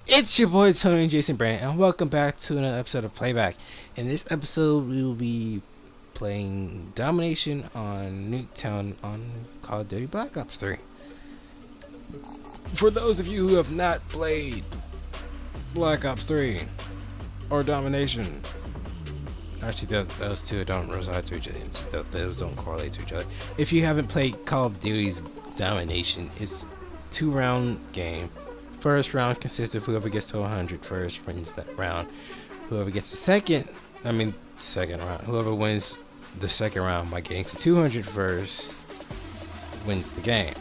It's your boy Tonyjasonbrandon, and welcome back to another episode of Playback. In this episode, we will be playing Domination on Nuketown on Call of Duty Black Ops 3. For those of you who have not played Black Ops 3 or Domination, actually those two don't reside to each other, those don't correlate to each other. If you haven't played Call of Duty's Domination, it's a 2-round game. First round consists of whoever gets to 100 first wins that round. Whoever gets the second round, whoever wins the second round by getting to 200 first wins the game.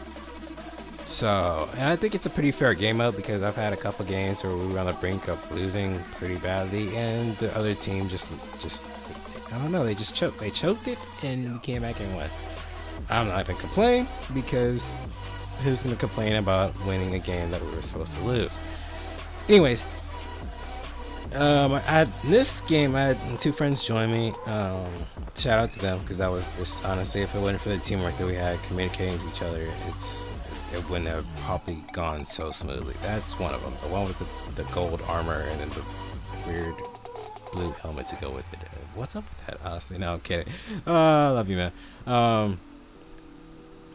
So, and I think it's a pretty fair game mode because I've had a couple games where we were on the brink of losing pretty badly, and the other team just I don't know, they just choked. They choked it, and we came back and won. I'm not even complaining because who's gonna complain about winning a game that we were supposed to lose? Anyways, this game, I had two friends join me. Shout out to them because that was just honestly, if it wasn't for the teamwork that we had communicating to each other, it wouldn't have probably gone so smoothly. That's one of them. The one with the gold armor and then the weird blue helmet to go with it. What's up with that? Honestly, no, I'm kidding. I love you, man.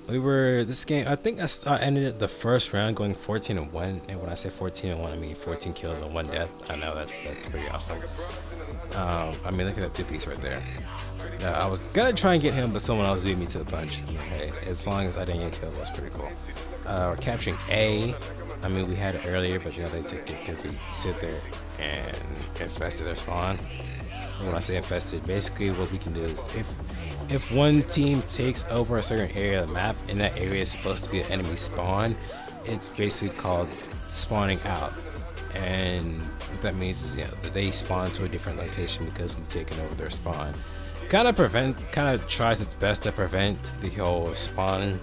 This game, I think I ended the first round going 14-1, and when I say 14-1, I mean 14 kills and 1 death. I know that's pretty awesome. I mean, look at that 2-piece right there. I was gonna try and get him, but someone else beat me to the punch. I mean, hey, as long as I didn't get killed, that's pretty cool. We're capturing A. I mean, we had it earlier, but they took it because we sit there and infested their spawn. When I say infested, basically what we can do is if one team takes over a certain area of the map and that area is supposed to be an enemy spawn, it's basically called spawning out. And what that means is, that they spawn to a different location because we've taken over their spawn. Kind of tries its best to prevent the whole spawn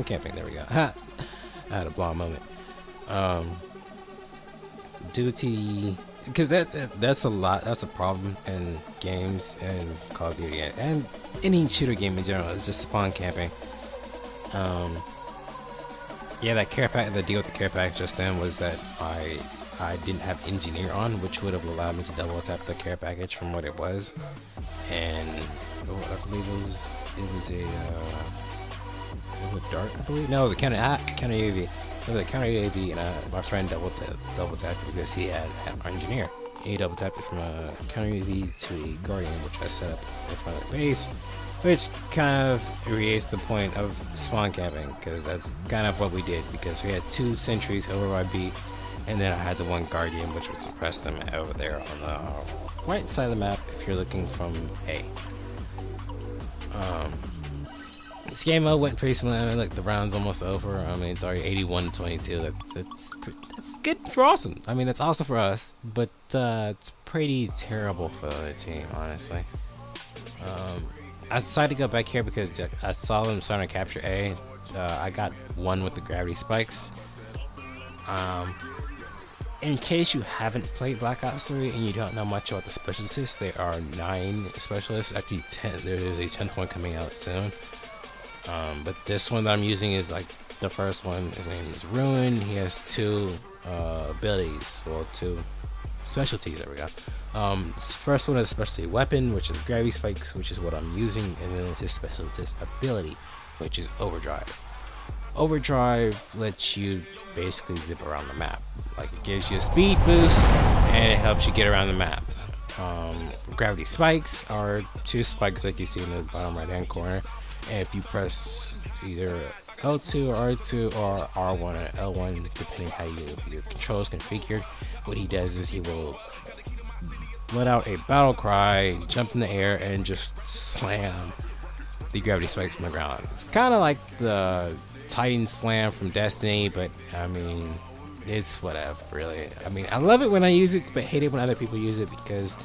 camping. There we go. I had a blonde moment. Because that's a problem in games and Call of Duty and any shooter game in general is just spawn camping. That care pack, the deal with the care pack just then was that I didn't have engineer on, which would have allowed me to double tap the care package from what it was, and I believe it was a dart, I believe. No, it was a counter UAV. It was a counter UAV, and my friend double tapped it because he had engineer. He double tapped it from a counter UAV to a guardian, which I set up in front of the base, which kind of erased the point of spawn camping because that's kind of what we did, because we had 2 sentries over my beat, and then I had the 1 guardian, which would suppress them over there on the right side of the map if you're looking from A. This game mode went pretty smooth. I mean, look, the round's almost over. I mean, it's already 81-22. That's good for awesome. I mean, that's awesome for us, but it's pretty terrible for the other team, honestly. I decided to go back here because I saw them starting to capture A. I got 1 with the gravity spikes. In case you haven't played Black Ops 3 and you don't know much about the specialists, there are 9 specialists. Actually 10. There is a 10th one coming out soon. But this one that I'm using is like the first one. His name is Ruin. He has 2 abilities, well, 2 specialties. There we go. His first one is specialty weapon, which is gravity spikes, which is what I'm using, and then his specialist ability, which is overdrive. Overdrive lets you basically zip around the map. Like, it gives you a speed boost and it helps you get around the map. Gravity spikes are 2 spikes like you see in the bottom right hand corner, and if you press either L2 or R2 or R1 or L1, depending how your control is configured, what he does is he will let out a battle cry, jump in the air, and just slam the gravity spikes on the ground. It's kind of like the Titan Slam from Destiny, but I mean, it's whatever, really. I mean, I love it when I use it, but hate it when other people use it, because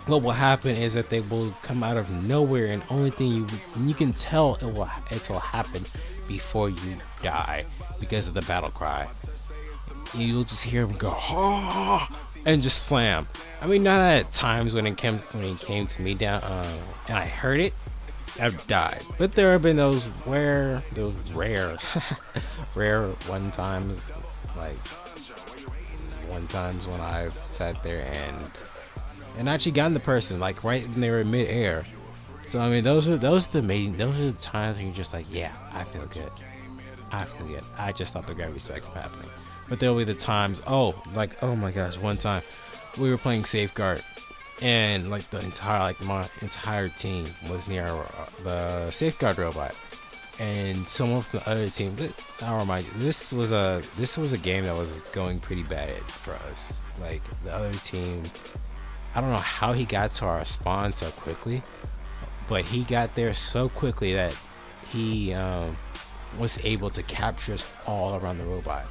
what will happen is that they will come out of nowhere, and only thing you can tell it will happen before you die because of the battle cry. You'll just hear him go, oh, and just slam. I mean, not at times when he came to me down, and I heard it, I've died. But there have been those rare, rare one times, like one times when I've sat there and actually gotten the person like right when they were in mid-air. So I mean, those are the amazing. Those are the times when you're just like, yeah, I feel good. I feel good. I just thought the gravity spike from happening. But there'll be the times, oh my gosh, one time we were playing Safeguard, and like the entire, like my entire team was near the Safeguard robot, and someone from the other team. I'll remind you, this was a game that was going pretty bad for us. Like the other team, I don't know how he got to our spawn so quickly, but he got there so quickly that he was able to capture us all around the robot,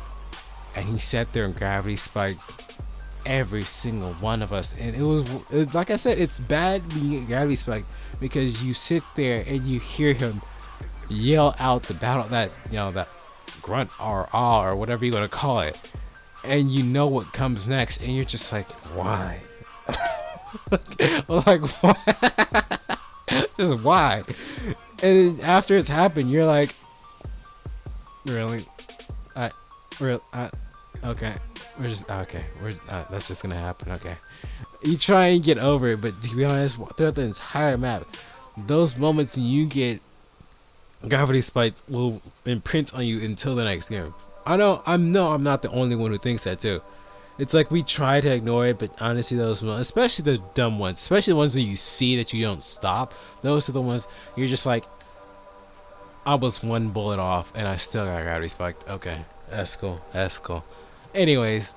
and he sat there and gravity spiked every single one of us. And it was like I said, it's bad being gravity spiked because you sit there and you hear him yell out the battle, that that grunt or awe or whatever you want to call it, and you know what comes next, and you're just like, why? Like, why? Just why? And then after it's happened, you're like, really? Okay. That's just gonna happen. Okay. You try and get over it, but to be honest, throughout the entire map, those moments when you get gravity spikes will imprint on you until the next game. I'm not the only one who thinks that too. It's like we try to ignore it, but honestly, those ones, especially the dumb ones, especially the ones that you see that you don't stop, those are the ones you're just like, I was one bullet off and I still got gravity spiked. Okay, that's cool. Anyways,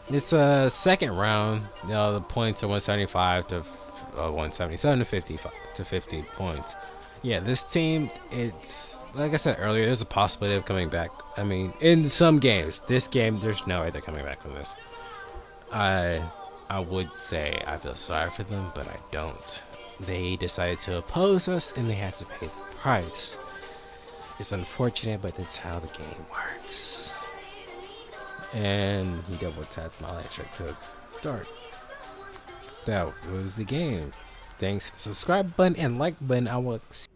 it's a second round. The points are 175 to 177 to 55 to 50 points. Yeah, this team, it's like I said earlier, there's a possibility of coming back. I mean, in some games, this game, there's no way they're coming back from this. I would say I feel sorry for them, but I don't. They decided to oppose us, and they had to pay the price. It's unfortunate, but that's how the game works. And he double tapped my electric to start. That was the game. Thanks to the subscribe button and like button. I will see